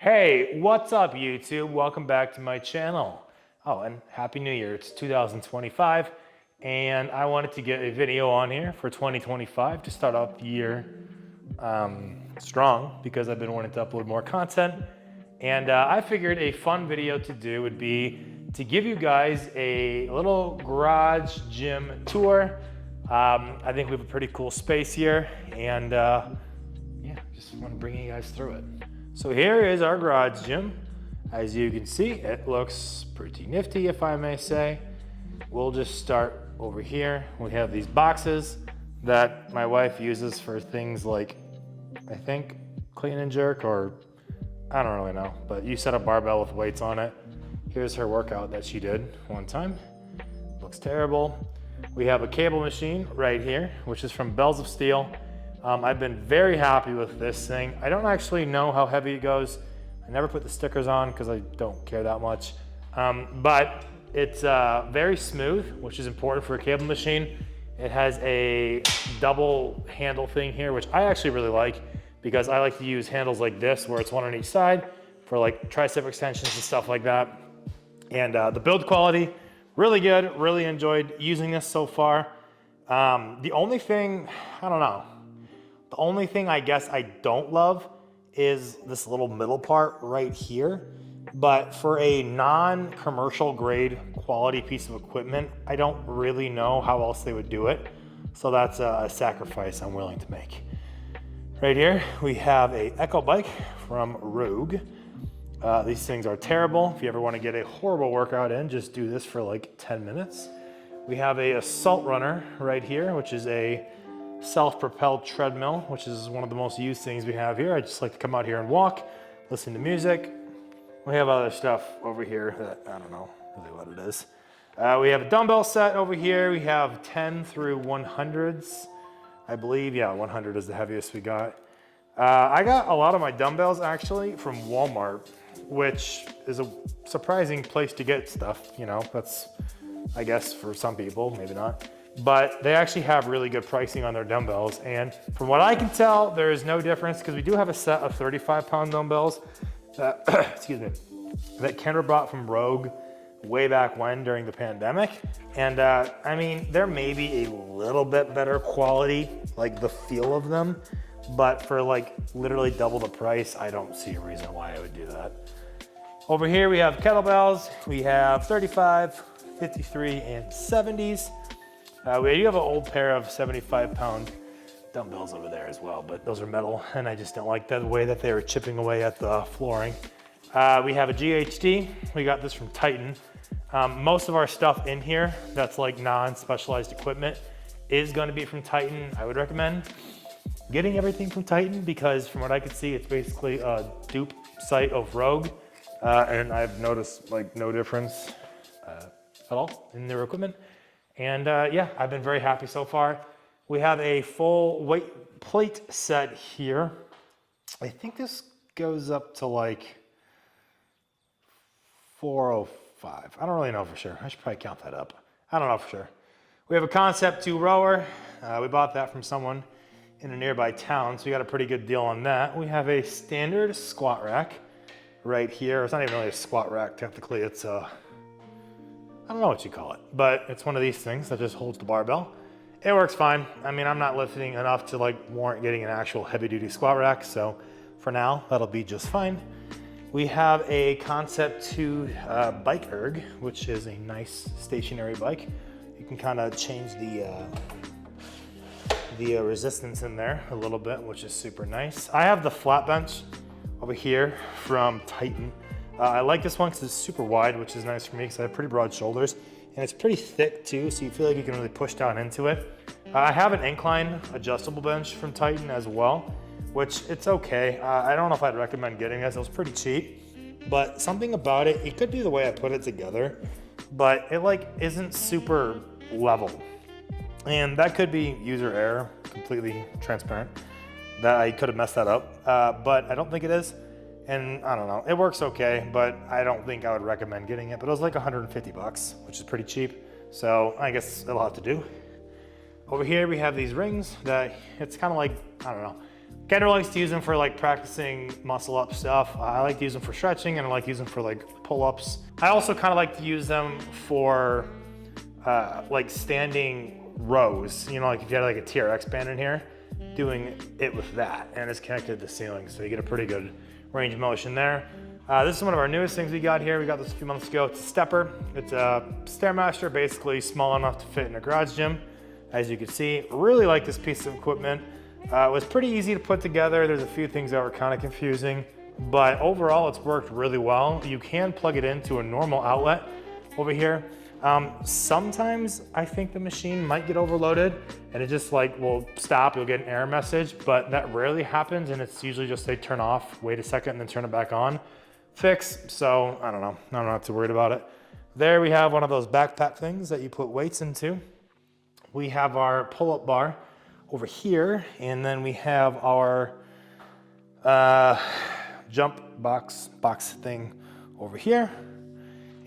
Hey, what's up YouTube? Welcome back to my channel. Oh, and Happy New Year. It's 2025 and I wanted to get a video on here for 2025 to start off the year strong because I've been wanting to upload more content. And I figured a fun video to do would be to give you guys a little garage gym tour. I think we have a pretty cool space here and yeah, just want to bring you guys through it. So here is our garage gym. As you can see, it looks pretty nifty, if I may say. We'll just start over here. We have these boxes that my wife uses for things like, I think, clean and jerk, or I don't really know, but you set a barbell with weights on it. Here's her workout that she did one time. Looks terrible. We have a cable machine right here, which is from Bells of Steel. I've been very happy with this thing. I don't actually know how heavy it goes. I never put the stickers on because I don't care that much. But it's very smooth, which is important for a cable machine. It has a double handle thing here, which I actually really like because I like to use handles like this where it's one on each side for like tricep extensions and stuff like that. And the build quality, really good. Really enjoyed using this so far. The only thing, I don't know. The only thing I guess I don't love is this little middle part right here. But for a non-commercial grade quality piece of equipment, I don't really know how else they would do it. So that's a sacrifice I'm willing to make. Right here, we have a Echo bike from Rogue. These things are terrible. If you ever want to get a horrible workout in, just do this for like 10 minutes. We have a Assault Runner right here, which is a self-propelled treadmill, which is one of the most used things we have here. I just like to come out here and walk, listen to music. We have other stuff over here that I don't know really what it is. We have a dumbbell set over here. We have 10 through 100s, I believe. Yeah, 100 is the heaviest we got. I got a lot of my dumbbells actually from Walmart, which is a surprising place to get stuff. You know, that's, I guess, for some people, maybe not. But they actually have really good pricing on their dumbbells. And from what I can tell, there is no difference because we do have a set of 35-pound dumbbells that, excuse me, that Kendra brought from Rogue way back when during the pandemic. And I mean, there may be a little bit better quality, like the feel of them, but for like literally double the price, I don't see a reason why I would do that. Over here, we have kettlebells. We have 35, 53, and 70s. We do have an old pair of 75-pound dumbbells over there as well, but those are metal, and I just don't like the way that they were chipping away at the flooring. We have a GHD. We got this from Titan. Most of our stuff in here that's like non-specialized equipment is going to be from Titan. I would recommend getting everything from Titan because from what I could see, it's basically a dupe site of Rogue, and I've noticed like no difference at all in their equipment. And yeah, I've been very happy so far. We have a full weight plate set here. I think this goes up to like 405. I don't really know for sure. I should probably count that up. I don't know for sure. We have a Concept 2 rower. We bought that from someone in a nearby town, so we got a pretty good deal on that. We have a standard squat rack right here. It's not even really a squat rack, technically. It's a, I don't know what you call it, but it's one of these things that just holds the barbell. It works fine. I mean, I'm not lifting enough to like warrant getting an actual heavy duty squat rack. So for now, that'll be just fine. We have a Concept 2 bike erg, which is a nice stationary bike. You can kind of change the resistance in there a little bit, which is super nice. I have the flat bench over here from Titan. I like this one because it's super wide, which is nice for me because I have pretty broad shoulders. And it's pretty thick too, so you feel like you can really push down into it. I have an incline adjustable bench from Titan as well, which it's okay. I don't know if I'd recommend getting this. It was pretty cheap, but something about it, it could be the way I put it together, but it like isn't super level. And that could be user error, completely transparent, that I could have messed that up, but I don't think it is. And I don't know, it works okay, but I don't think I would recommend getting it. But it was like 150 bucks, which is pretty cheap. So I guess it'll have to do. Over here we have these rings that it's kind of like, I don't know, Kendra likes to use them for like practicing muscle up stuff. I like to use them for stretching, and I like to use them for like pull-ups. I also kind of like to use them for like standing rows. You know, like if you had like a TRX band in here, doing it with that, and it's connected to the ceiling, so you get a pretty good range of motion there. This is one of our newest things we got here. We got this a few months ago. It's a stepper. It's a Stairmaster, basically small enough to fit in a garage gym. As you can see, really like this piece of equipment. It was pretty easy to put together. There's a few things that were kind of confusing, but overall it's worked really well. You can plug it into a normal outlet over here. Sometimes I think the machine might get overloaded and it just like will stop, you'll get an error message, but that rarely happens, and it's usually just they turn off, wait a second, and then turn it back on. Fix, so I don't know, I'm not too worried about it. There we have one of those backpack things that you put weights into. We have our pull-up bar over here, and then we have our jump box thing over here.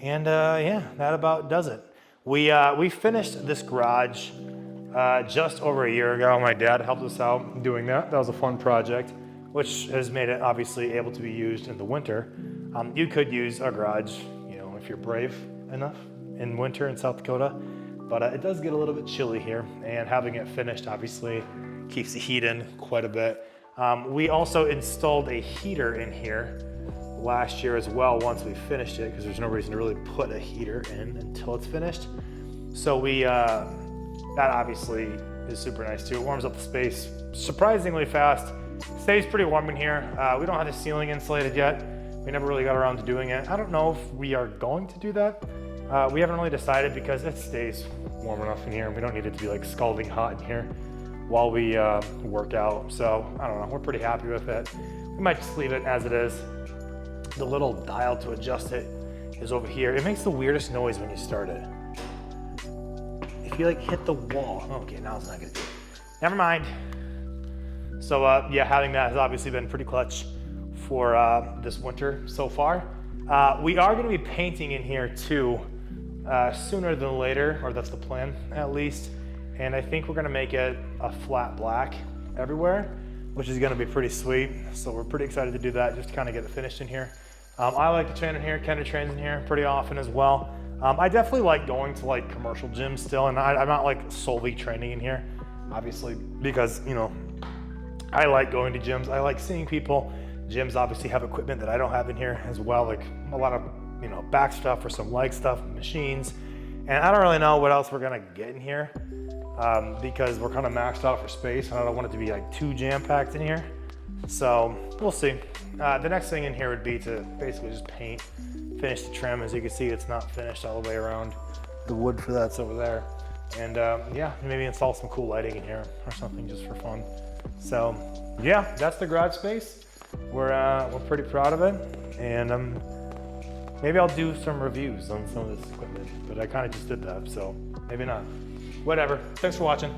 And yeah, that about does it. We finished this garage just over a year ago. My dad helped us out doing that. That was a fun project, which has made it obviously able to be used in the winter. You could use a garage, you know, if you're brave enough in winter in South Dakota, but it does get a little bit chilly here, and having it finished obviously keeps the heat in quite a bit. We also installed a heater in here last year as well once we finished it, because there's no reason to really put a heater in until it's finished. So that obviously is super nice too. It warms up the space surprisingly fast. Stays pretty warm in here. We don't have the ceiling insulated yet. We never really got around to doing it. I don't know if we are going to do that. We haven't really decided, because it stays warm enough in here. We don't need it to be like scalding hot in here while we work out. So I don't know, we're pretty happy with it. We might just leave it as it is. The little dial to adjust it is over here. It makes the weirdest noise when you start it. If you like hit the wall. Okay, now it's not gonna do it. Never mind. So yeah, having that has obviously been pretty clutch for this winter so far. We are gonna be painting in here too, sooner than later, or that's the plan at least. And I think we're gonna make it a flat black everywhere, which is gonna be pretty sweet. So we're pretty excited to do that, just to kind of get it finished in here. I like to train in here. Kendra trains in here pretty often as well. I definitely like going to like commercial gyms still, and I'm not like solely training in here, obviously, because, you know, I like going to gyms. I like seeing people. Gyms obviously have equipment that I don't have in here as well, like a lot of, you know, back stuff or some leg stuff, machines. And I don't really know what else we're gonna get in here, because we're kind of maxed out for space, and I don't want it to be like too jam-packed in here. So we'll see. The next thing in here would be to basically just paint, finish the trim. As you can see, it's not finished all the way around. The wood for that's over there. And yeah, maybe install some cool lighting in here or something just for fun. So yeah, that's the garage space. We're pretty proud of it. And maybe I'll do some reviews on some of this equipment, but I kind of just did that, so maybe not. Whatever, thanks for watching.